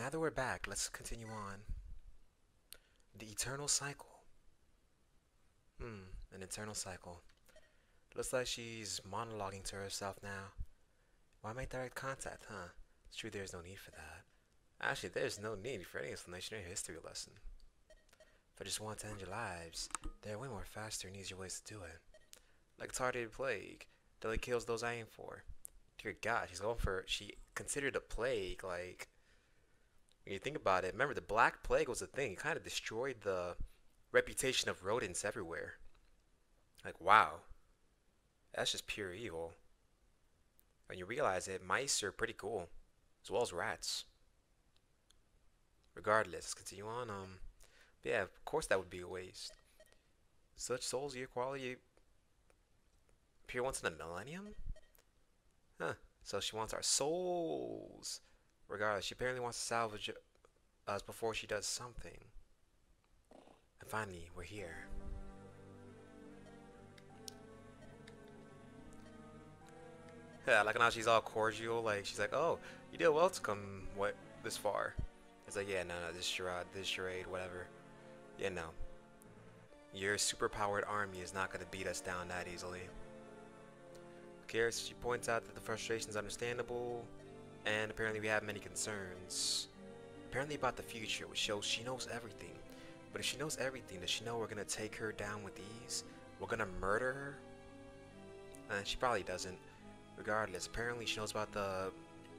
now that we're back, let's continue on. The eternal cycle. An eternal cycle. Looks like she's monologuing to herself now. Why make direct contact, huh? It's true there's no need for that. Actually, there's no need for any explanation or history lesson. If I just want to end your lives, there are way more faster and easier ways to do it. Like targeted plague, that only kills those I aim for. Dear God, she considered a plague, like, when you think about it, remember the Black Plague was a thing. It kind of destroyed the reputation of rodents everywhere. Like, wow, that's just pure evil. When you realize it, mice are pretty cool, as well as rats. Regardless, let's continue on. But yeah, of course that would be a waste. Such souls, your quality appear once in a millennium? Huh, so she wants our souls. Regardless, she apparently wants to salvage us before she does something. And finally, we're here. Yeah, like now she's all cordial, like she's like, "Oh, you did well to come this far." It's like, "Yeah, no, this charade, whatever. Yeah, no, your superpowered army is not gonna beat us down that easily." Who cares? She points out that the frustration is understandable, and apparently we have many concerns. Apparently about the future, which shows she knows everything. But if she knows everything, does she know we're gonna take her down with ease? We're gonna murder her? And she probably doesn't. Regardless, apparently she knows about the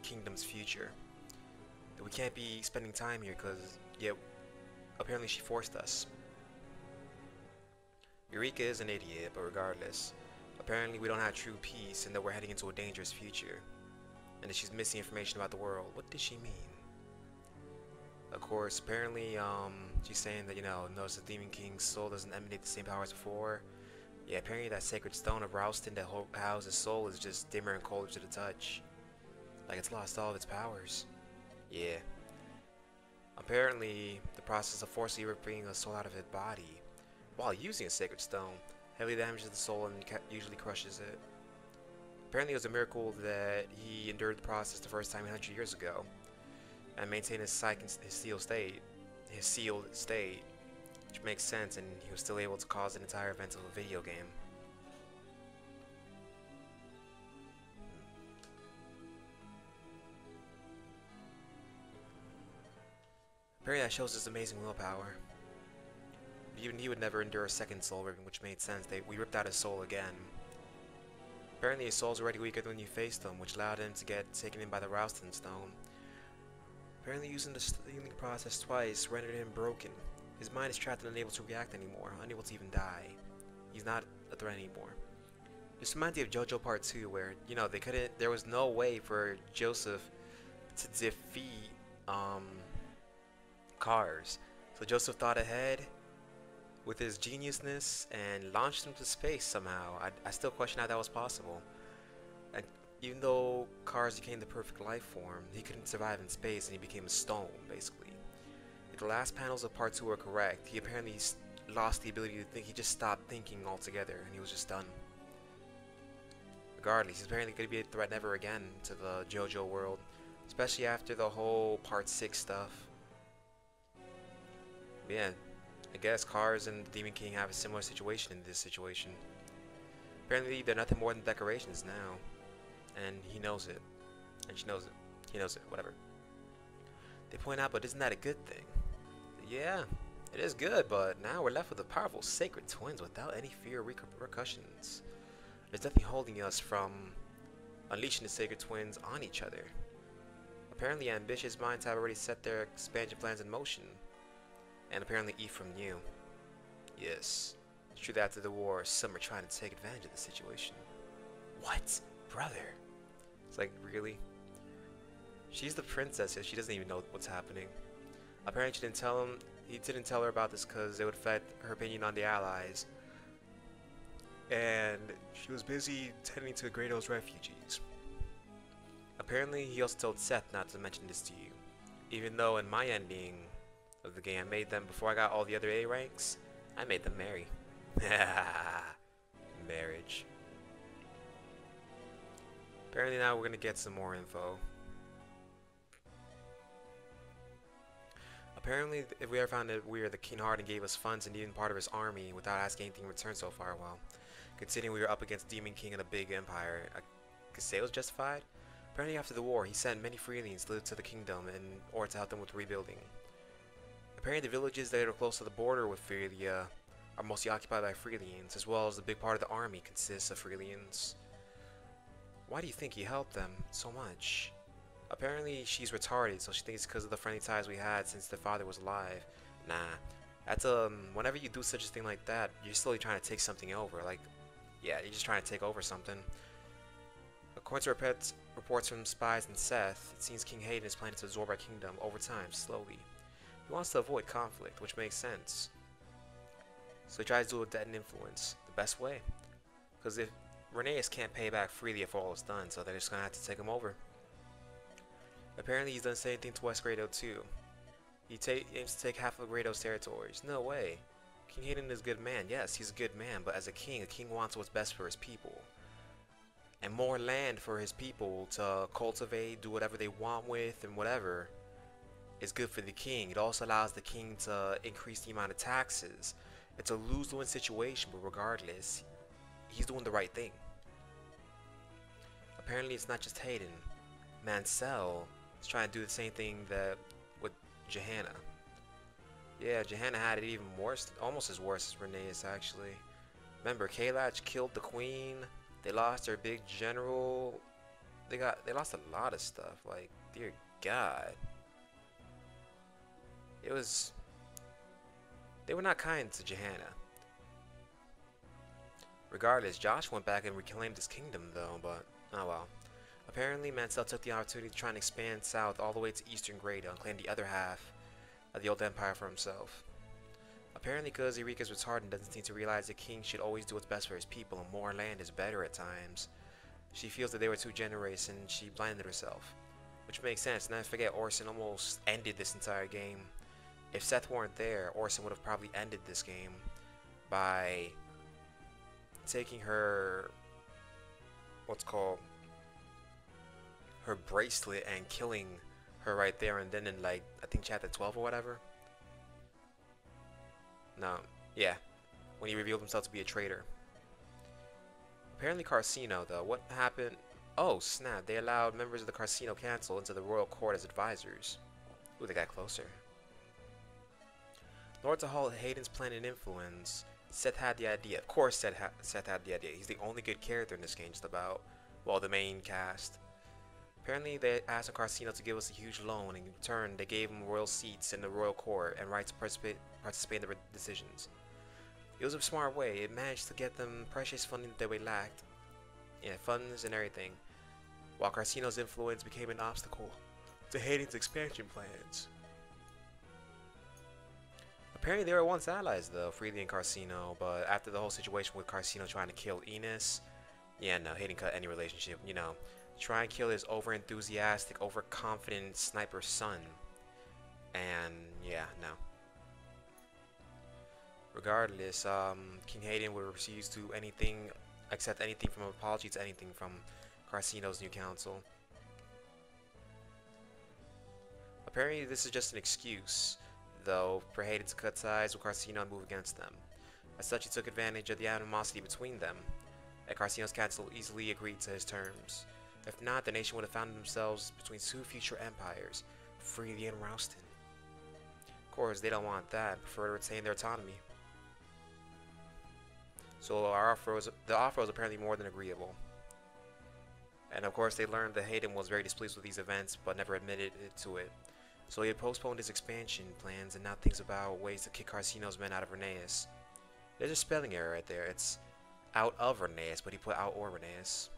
kingdom's future. That we can't be spending time here because, yeah, apparently she forced us. Eureka is an idiot, but regardless, apparently we don't have true peace and that we're heading into a dangerous future. And that she's missing information about the world. What does she mean? Of course, apparently, she's saying that, notice the Demon King's soul doesn't emanate the same power as before. Yeah, apparently that sacred stone of Ralston that houses his soul is just dimmer and colder to the touch. Like it's lost all of its powers. Yeah. Apparently, the process of forcibly ripping a soul out of its body while using a sacred stone heavily damages the soul and usually crushes it. Apparently, it was a miracle that he endured the process the first time 100 years ago and maintained his sealed state, which makes sense, and he was still able to cause an entire event of a video game. Apparently that shows his amazing willpower. Even he would never endure a second soul ripping, which made sense. We ripped out his soul again. Apparently his soul's already weaker than when you faced him, which allowed him to get taken in by the Ralston stone. Apparently using the healing process twice rendered him broken. His mind is trapped and unable to react anymore, unable to even die. He's not a threat anymore. This reminds me of JoJo Part 2, where, there was no way for Joseph to defeat, Cars. So Joseph thought ahead with his geniusness and launched him to space somehow. I still question how that was possible. And even though Cars became the perfect life form, he couldn't survive in space and he became a stone, basically. If the last panels of Part 2 are correct, he apparently lost the ability to think. He just stopped thinking altogether and he was just done. Regardless, he's apparently going to be a threat never again to the JoJo world, especially after the whole Part 6 stuff. Yeah, I guess Cars and the Demon King have a similar situation in this situation. Apparently, they're nothing more than decorations now. And he knows it. And she knows it. He knows it, whatever. They point out, but isn't that a good thing? Yeah, it is good, but now we're left with the powerful sacred twins without any fear of repercussions. There's nothing holding us from unleashing the sacred twins on each other. Apparently, ambitious minds have already set their expansion plans in motion. And apparently Ephraim knew. Yes, it's true that after the war, some are trying to take advantage of the situation. What? Brother? It's like, really? She's the princess, she doesn't even know what's happening. Apparently he didn't tell her about this because it would affect her opinion on the Allies. And she was busy tending to Grado's refugees. Apparently he also told Seth not to mention this to you. Even though in my ending of the game I made them, before I got all the other A ranks, I made them marry. Marriage. Apparently now we're gonna get some more info. Apparently, if we ever found it weird that King Harden gave us funds and even part of his army without asking anything in return so far, well, considering we were up against Demon King and a big empire, I could say it was justified. Apparently after the war, he sent many Freelians to live to the kingdom in order to help them with rebuilding. Apparently the villages that are close to the border with Freelia are mostly occupied by Freelians, as well as a big part of the army consists of Freelians. Why do you think he helped them so much? Apparently she's retarded, so she thinks it's because of the friendly ties we had since their father was alive. Nah, that's whenever you do such a thing like that, you're slowly trying to take something over. Like, yeah, you're just trying to take over something. According to reports from spies and Seth, it seems King Hayden is planning to absorb our kingdom over time, slowly. He wants to avoid conflict, which makes sense. So he tries to do it with debt and influence, the best way. Because if Rheneas can't pay back freely for all it's done, so they're just gonna have to take him over. Apparently he's done the same thing to West Grado too. He aims to take half of Grado's territories. No way. King Hayden is a good man. Yes, he's a good man, but as a king wants what's best for his people. And more land for his people to cultivate, do whatever they want with, and whatever is good for the king. It also allows the king to increase the amount of taxes. It's a lose-lose situation, but regardless, he's doing the right thing. Apparently it's not just Hayden. Mansell is trying to do the same thing that with Johanna. Yeah, Johanna had it even worse, almost as worse as Rheneas actually. Remember, Kalach killed the queen. They lost their big general. They lost a lot of stuff. Like, dear God. They were not kind to Johanna. Regardless, Josh went back and reclaimed his kingdom though, but oh well. Apparently, Mansell took the opportunity to try and expand south all the way to eastern Grado and claim the other half of the old empire for himself. Apparently, because Eureka's retarded and doesn't seem to realize the king should always do what's best for his people and more land is better at times. She feels that they were too generous and she blinded herself. Which makes sense. Now I forget, Orson almost ended this entire game. If Seth weren't there, Orson would have probably ended this game by taking her, her bracelet and killing her right there and then in, like, I think chapter 12 or whatever. No, yeah, when he revealed himself to be a traitor. Apparently Carcino though, what happened? Oh snap, they allowed members of the Carcino Council into the royal court as advisors. Ooh, they got closer. Lord to halt Hayden's plan and influence. Seth had the idea. Of course Seth had the idea. He's the only good character in this game just about. Well, the main cast. Apparently they asked Carcino to give us a huge loan, and in return they gave him royal seats in the royal court and right to participate in the decisions. It was a smart way. It managed to get them precious funding that they lacked. Yeah, funds and everything. While Carcino's influence became an obstacle to Hayden's expansion plans. Apparently they were once allies though, Freely and Carcino, but after the whole situation with Carcino trying to kill Enos, yeah, no, Hayden cut any relationship, you know. Try and kill his over-enthusiastic, overconfident sniper son. And yeah, no. Regardless, King Hayden would refuse to accept anything from an apology to anything from Carcino's new council. Apparently this is just an excuse, though, for Hayden to cut ties with Carcino and move against them. As such, he took advantage of the animosity between them, and Carcino's council easily agreed to his terms. If not, the nation would have found themselves between two future empires, Freely and Rouston. Of course, they don't want that, prefer to retain their autonomy. So the offer was apparently more than agreeable. And of course, they learned that Hayden was very displeased with these events, but never admitted to it. So he had postponed his expansion plans and now thinks about ways to kick Carcino's men out of Rheneas. There's a spelling error right there. It's out of Rheneas, but he put out or Rheneas.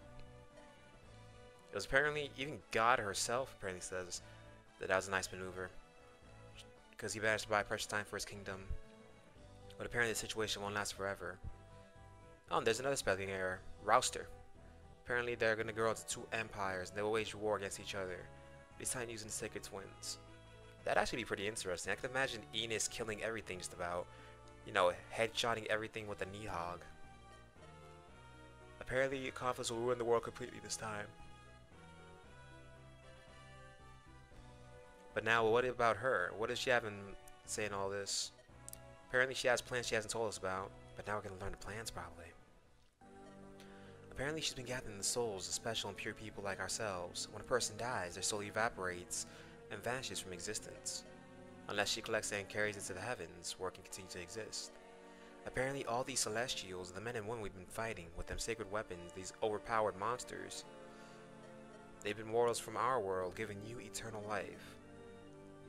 It was apparently, even God herself apparently says that was a nice maneuver, because he managed to buy precious time for his kingdom. But apparently the situation won't last forever. Oh, and there's another spelling error. Rouster. Apparently they're going to grow into two empires and they will wage war against each other, this time using Sacred Twins. That'd actually be pretty interesting. I can imagine Enos killing everything just about. You know, headshotting everything with a Nihog. Apparently conflicts will ruin the world completely this time. But now, what about her? What does she have in saying all this? Apparently, she has plans she hasn't told us about, but now we're gonna learn the plans probably. Apparently, she's been gathering the souls of special and pure people like ourselves. When a person dies, their soul evaporates and vanishes from existence, unless she collects it and carries it to the heavens, where it can continue to exist. Apparently, all these celestials, the men and women we've been fighting with them sacred weapons, these overpowered monsters, they've been mortals from our world, giving you eternal life.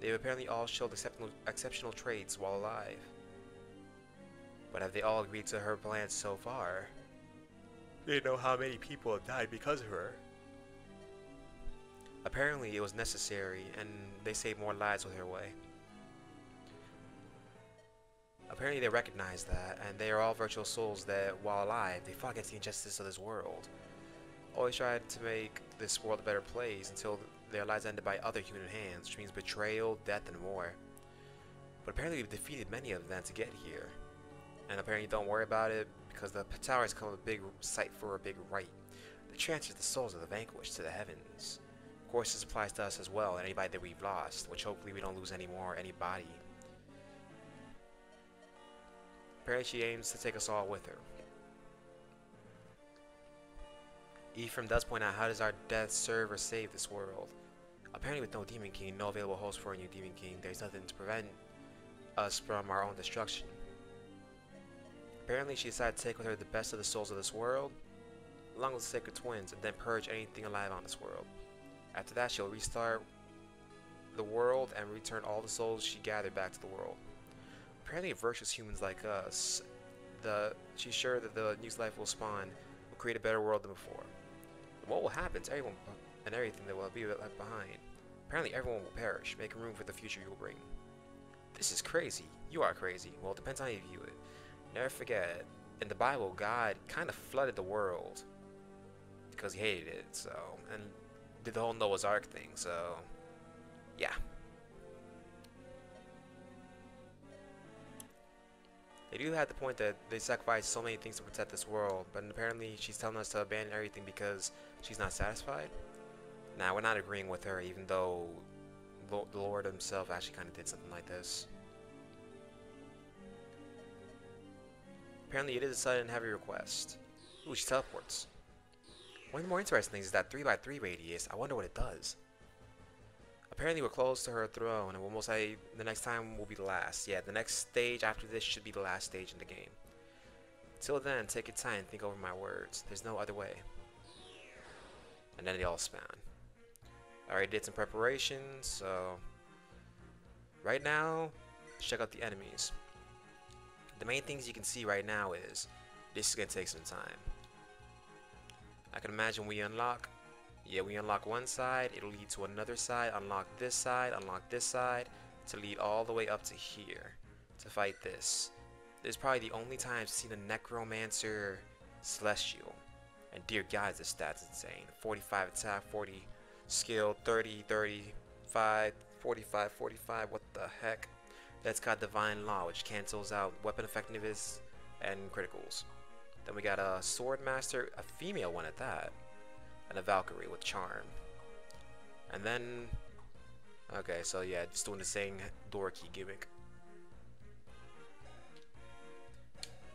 They've apparently all showed exceptional traits while alive. But have they all agreed to her plans so far? They know how many people have died because of her. Apparently it was necessary, and they saved more lives with her way. Apparently they recognize that, and they are all virtual souls that, while alive, they fought against the injustice of this world. Always tried to make this world a better place until their lives ended by other human hands, which means betrayal, death, and war. But apparently we've defeated many of them to get here. And apparently don't worry about it, because the tower has become a big site for a big rite that transfers the souls of the vanquished to the heavens. Of course, this applies to us as well, and anybody that we've lost, which hopefully we don't lose any more, anybody. Apparently she aims to take us all with her. Ephraim does point out, how does our death serve or save this world? Apparently with no Demon King, no available host for a new Demon King, there's nothing to prevent us from our own destruction. Apparently she decided to take with her the best of the souls of this world, along with the sacred twins, and then purge anything alive on this world. After that, she'll restart the world and return all the souls she gathered back to the world. Apparently virtuous humans like us, she's sure that the new life will spawn will create a better world than before. And what will happen to everyone and everything that will be left behind? Apparently everyone will perish, making room for the future you will bring. This is crazy. You are crazy. Well, it depends on how you view it. Never forget, in the Bible, God kind of flooded the world because he hated it, so, and did the whole Noah's Ark thing, so, yeah. They do have the point that they sacrificed so many things to protect this world, but apparently she's telling us to abandon everything because she's not satisfied. Now, we're not agreeing with her, even though the Lord himself actually kind of did something like this. Apparently it is a sudden and heavy request. Ooh, she teleports. One of the more interesting things is that 3x3 radius. I wonder what it does. Apparently we're close to her throne, and we'll most likely the next time will be the last. Yeah, the next stage after this should be the last stage in the game. Till then, take your time and think over my words. There's no other way. And then they all spawn. I already did some preparations, so right now, let's check out the enemies. The main things you can see right now is this is gonna take some time. I can imagine we unlock one side, it'll lead to another side, unlock this side to lead all the way up to here to fight this. This is probably the only time I've seen a Necromancer Celestial, and dear God, this stat's insane. 45 attack, 40 skill, 30, 35, 45, 45, what the heck? That's got Divine Law, which cancels out weapon effectiveness and criticals. Then we got a Sword Master, a female one at that, and a Valkyrie with Charm. And then, okay, so yeah, just doing the same door key gimmick.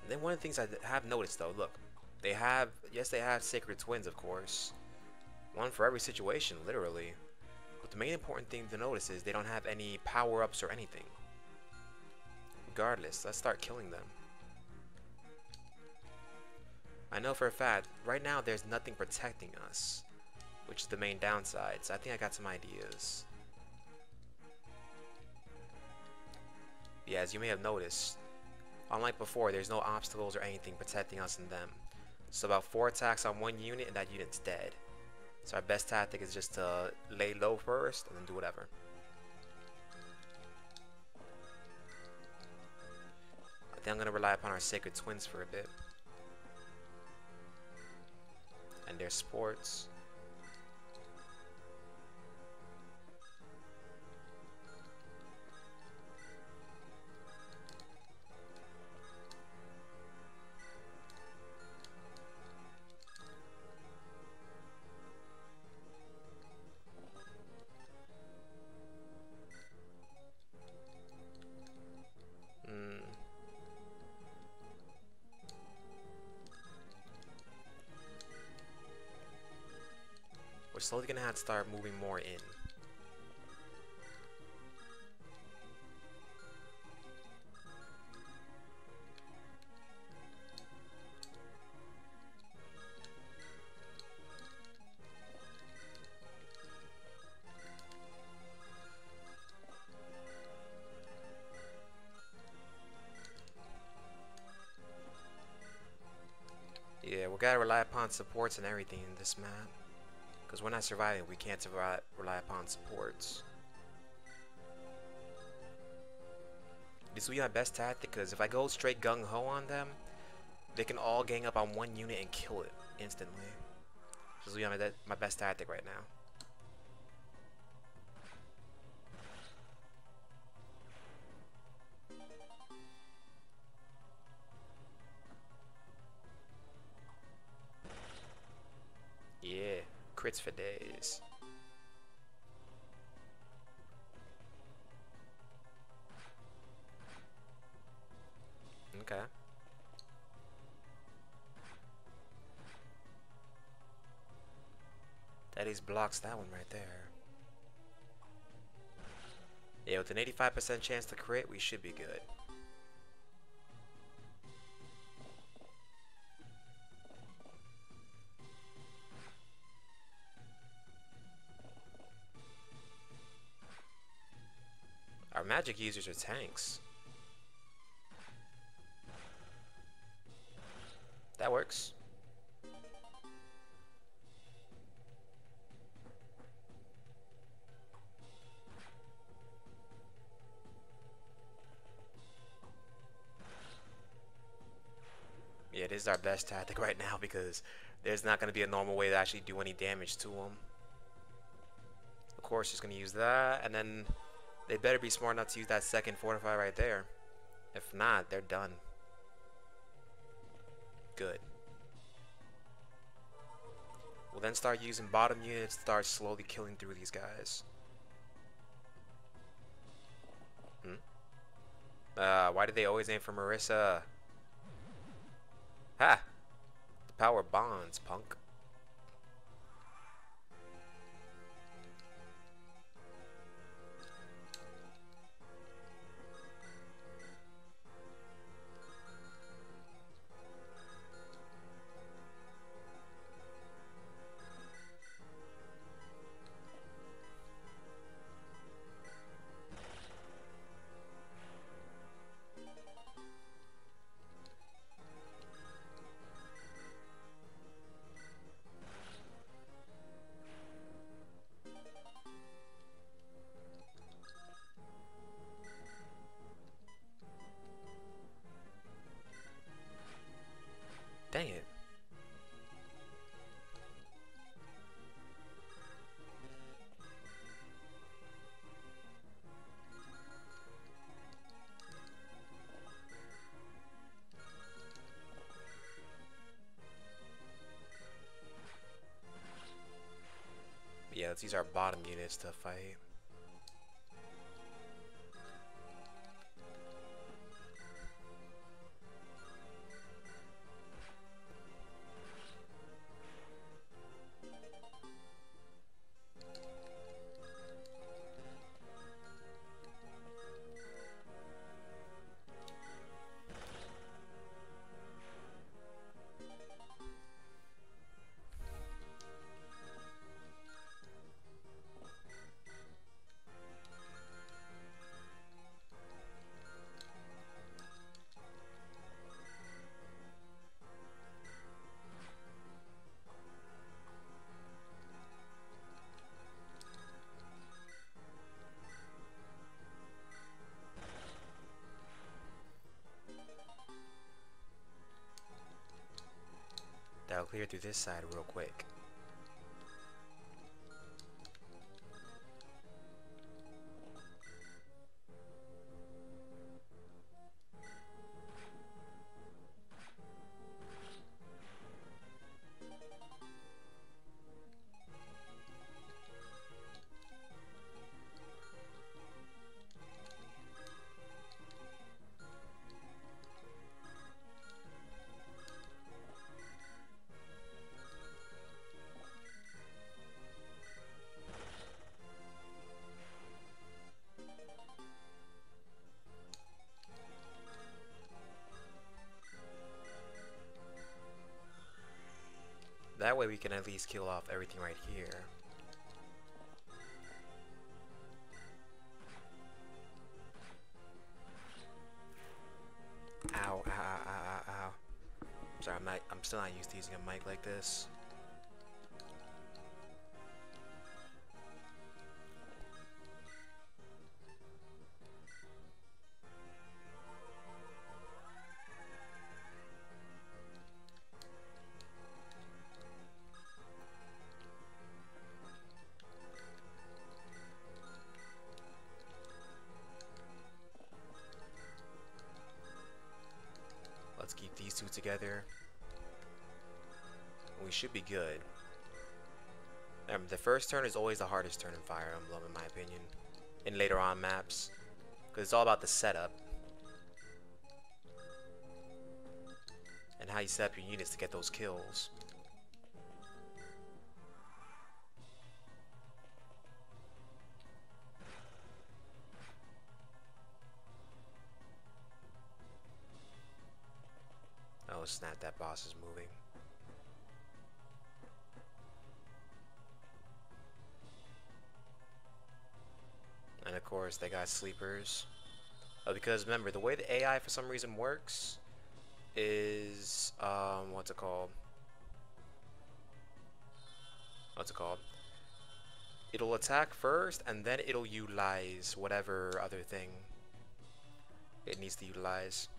And then one of the things I have noticed though, look, they have sacred twins, of course. One for every situation, literally. But the main important thing to notice is they don't have any power-ups or anything. Regardless, let's start killing them. I know for a fact, right now there's nothing protecting us, which is the main downside, so I think I got some ideas. Yeah, as you may have noticed, unlike before, there's no obstacles or anything protecting us and them. So about 4 attacks on one unit and that unit's dead. So our best tactic is just to lay low first and then do whatever. I think I'm going to rely upon our sacred twins for a bit. And their sports. slowly gonna have to start moving more in. Yeah, we gotta rely upon supports and everything in this map. Because we're not surviving, we can't rely upon supports. This will be my best tactic, because if I go straight gung-ho on them, they can all gang up on one unit and kill it instantly. This will be my best tactic right now. Yeah, crits for days. Okay. That is blocks that one right there. Yeah, with an 85% chance to crit, we should be good. Our magic users are tanks. That works. Yeah, this is our best tactic right now because there's not going to be a normal way to actually do any damage to them. Of course, just going to use that, and then they better be smart enough to use that second fortify right there. If not, they're done. Good. We'll then start using bottom units to start slowly killing through these guys. Why did they always aim for Marissa? Ha! The power bonds, punk. Dang it. Yeah, let's use our bottom units to fight. That'll clear through this side real quick. way we can at least kill off everything right here. Ow, ow, ow, ow, ow, ow. Sorry, I'm still not used to using a mic like this. Let's keep these two together. We should be good. The first turn is always the hardest turn in Fire Emblem, in my opinion. In later on maps. Because it's all about the setup. And how you set up your units to get those kills. Oh snap, that boss is moving. And of course they got sleepers. Because remember, the way the AI for some reason works is what's it called? It'll attack first and then it'll utilize whatever other thing it needs to utilize.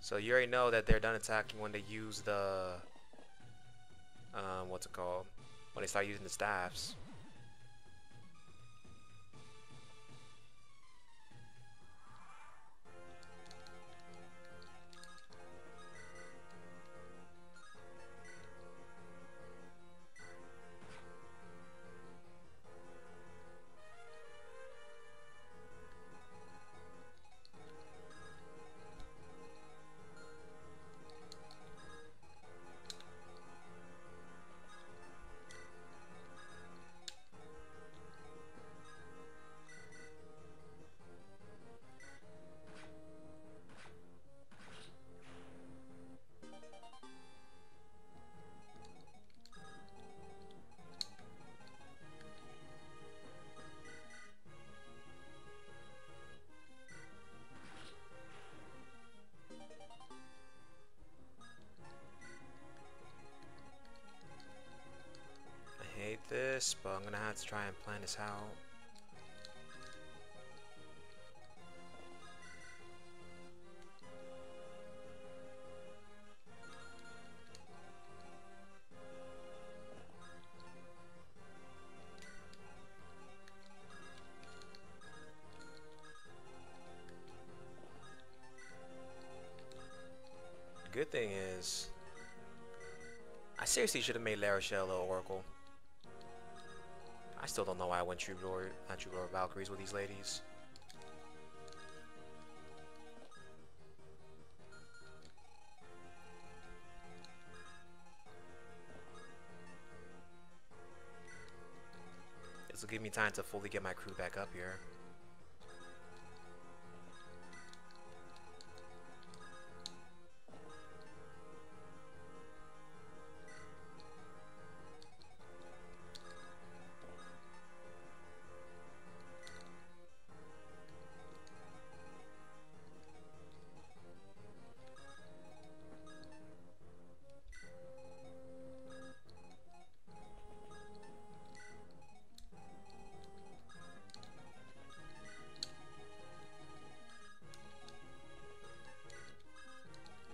So you already know that they're done attacking when they use the when they start using the staffs. This, but I'm gonna have to try and plan this out. The good thing is, I seriously should have made La Rochelle a Oracle. I still don't know why I went Troubadour, not Troubadour Valkyries with these ladies. This will give me time to fully get my crew back up here.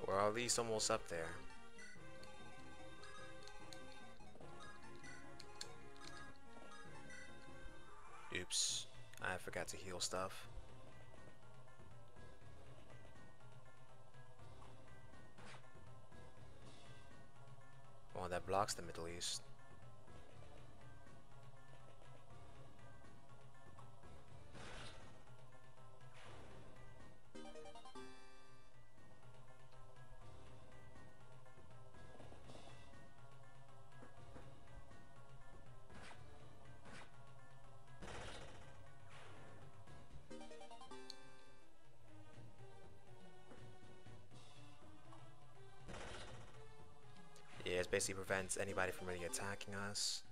We're at least almost up there. Oops, I forgot to heal stuff. Well, that blocks the Middle East. basically prevents anybody from really attacking us.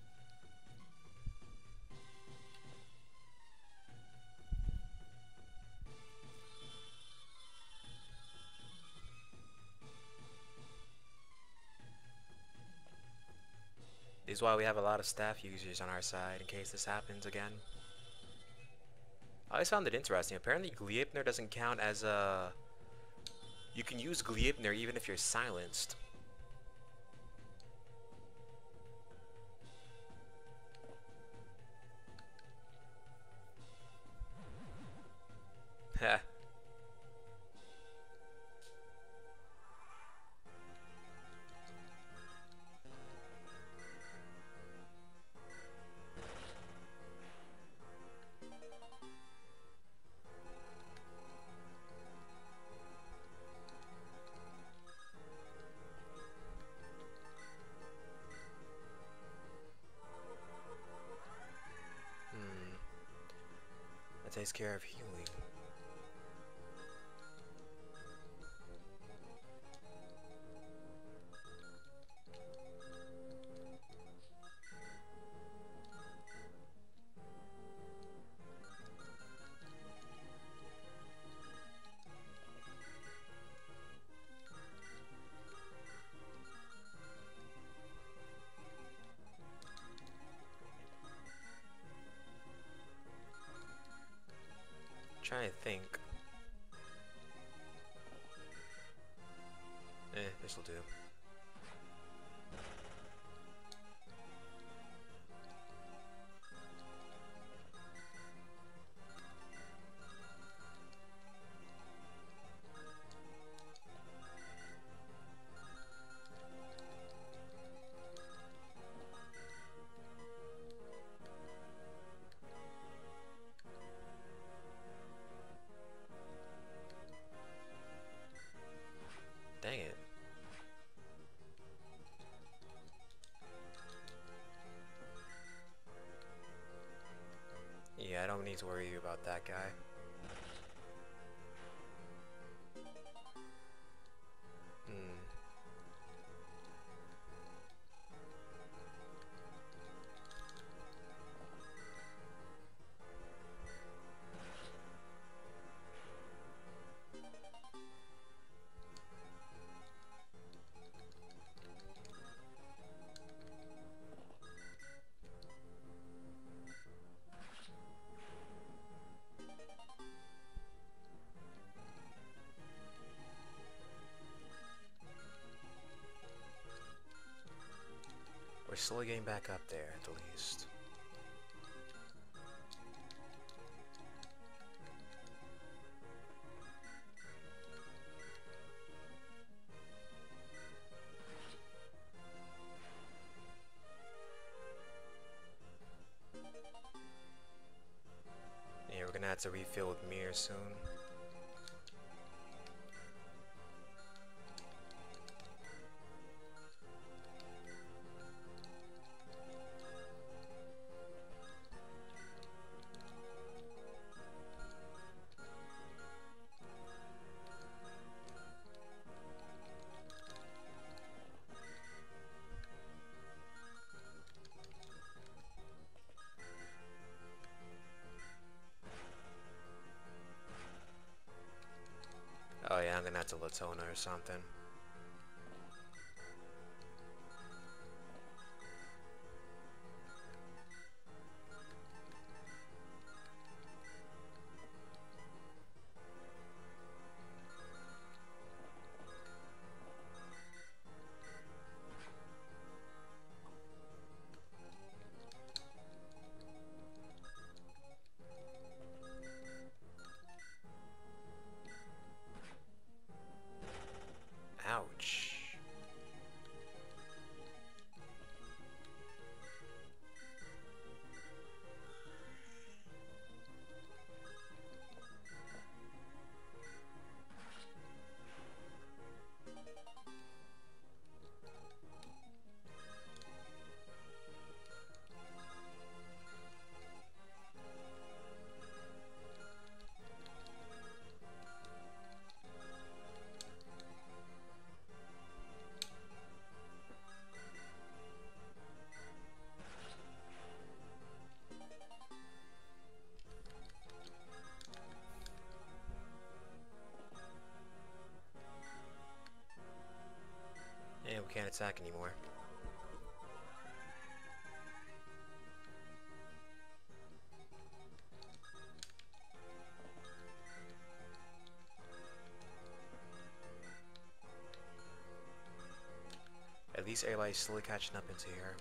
This is why we have a lot of staff users on our side in case this happens again. I always found it interesting. Apparently Gleipnir doesn't count as a... You can use Gleipnir even if you're silenced. Heh. That takes care of healing. Trying to think. This'll do. Dang it. Yeah, I don't need to worry about that guy. We're slowly getting back up there, at the least. Yeah, we're gonna have to refill with Mir soon. Oh yeah, I'm gonna have to Latona or something. We can't attack anymore. At least everybody's slowly catching up into here.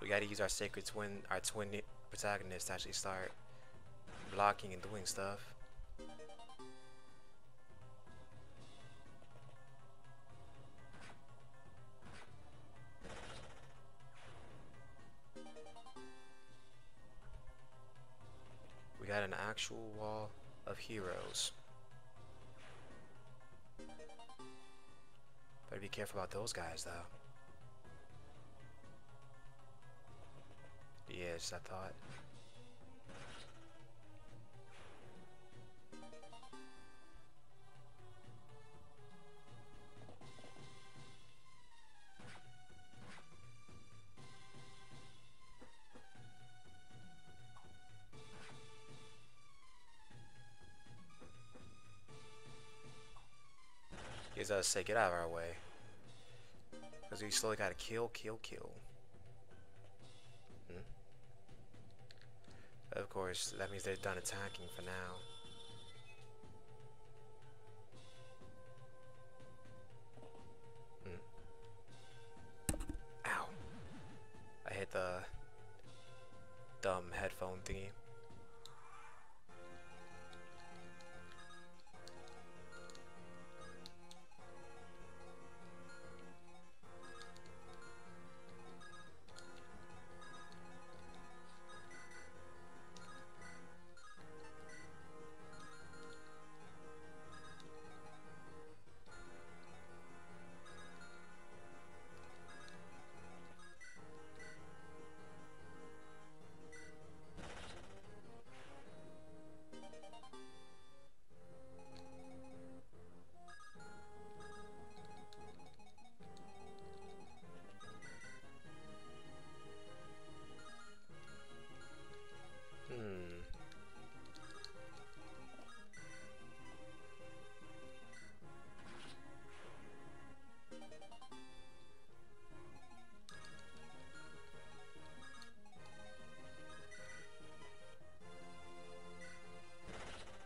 We gotta use our sacred twin, our twin protagonist to actually start blocking and doing stuff. We got an actual wall of heroes. Better be careful about those guys, though. Yeah, just I thought. Gives us say, get out of our way. Because we slowly gotta kill. Of course, that means they're done attacking for now. Ow. I hit the dumb headphone thingy.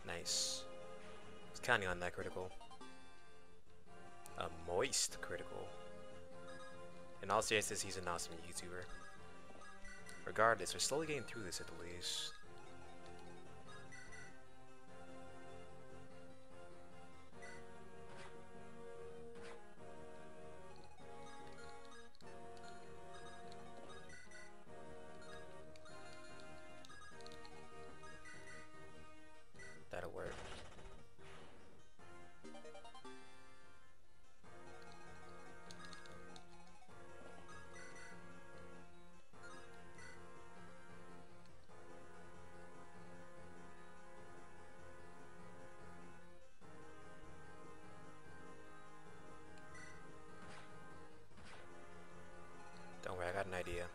Nice. I was counting on that critical. A moist critical. In all seriousness, he's an awesome YouTuber. Regardless, we're slowly getting through this at least. That'll work. Don't worry, I got an idea.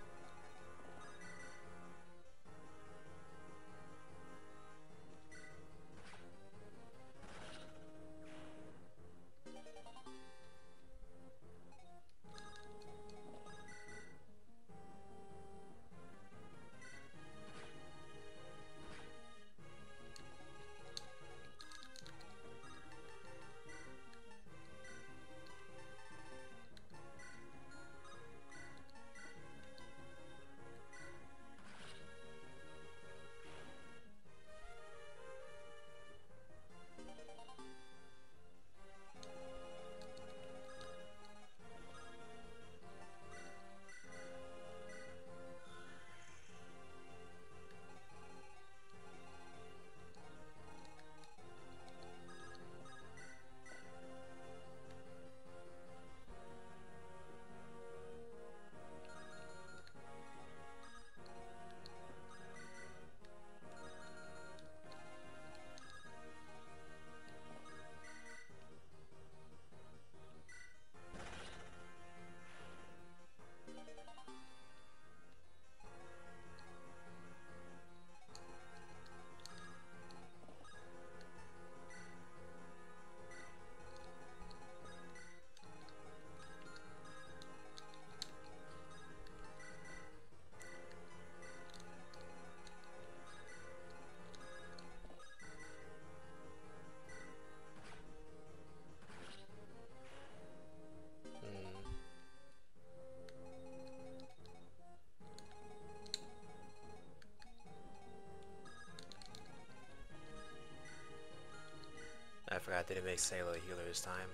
didn't make Sailor a healer this time.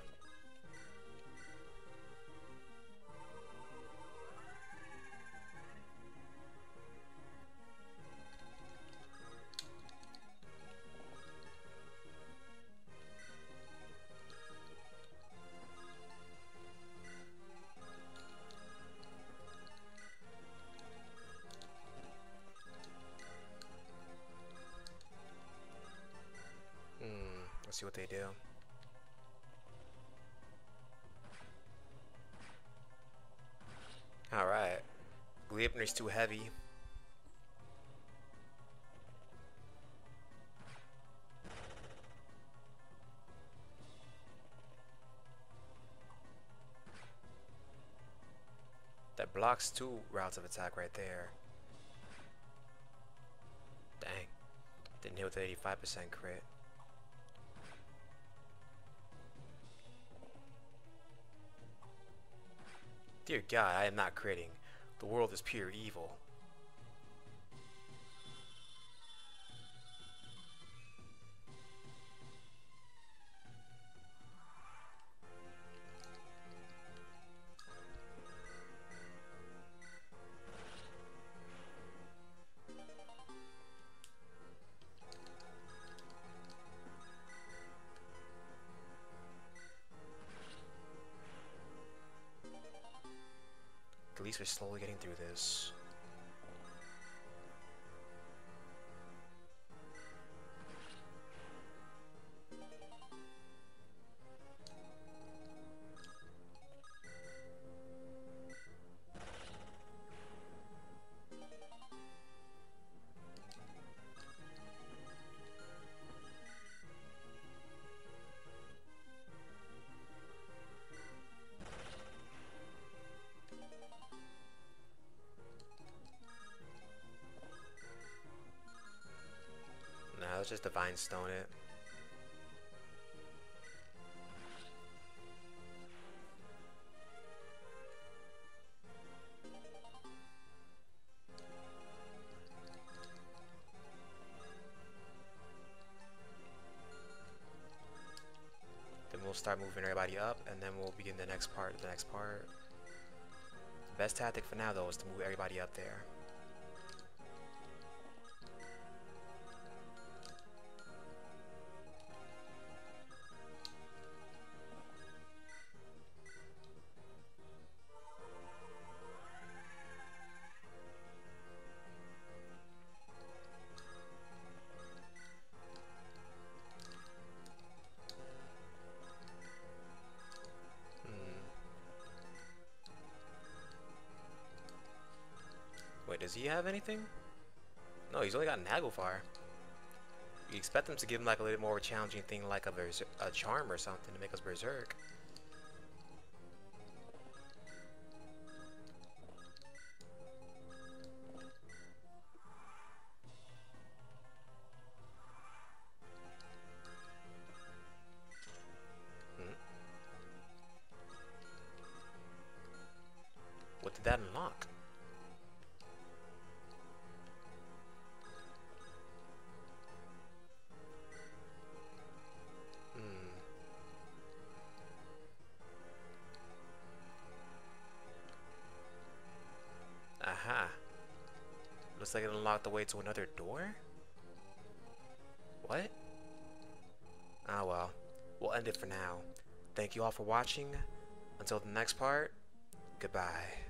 Let's see what they do. Alright. Gleipnir's too heavy. That blocks 2 routes of attack right there. Dang. Didn't hit with the 85% crit. Dear God, I am not critting. The world is pure evil. At least we're slowly getting through this. Let's just Divine Stone it. Then we'll start moving everybody up, and then we'll begin the next part. The best tactic for now, though, is to move everybody up there. Wait, does he have anything? No, he's only got Naglfar. You expect him to give him like a little more challenging thing, like a charm or something to make us berserk. What did that unlock? Aha. Looks like it unlocked the way to another door? What? Ah well. We'll end it for now. Thank you all for watching. Until the next part, goodbye.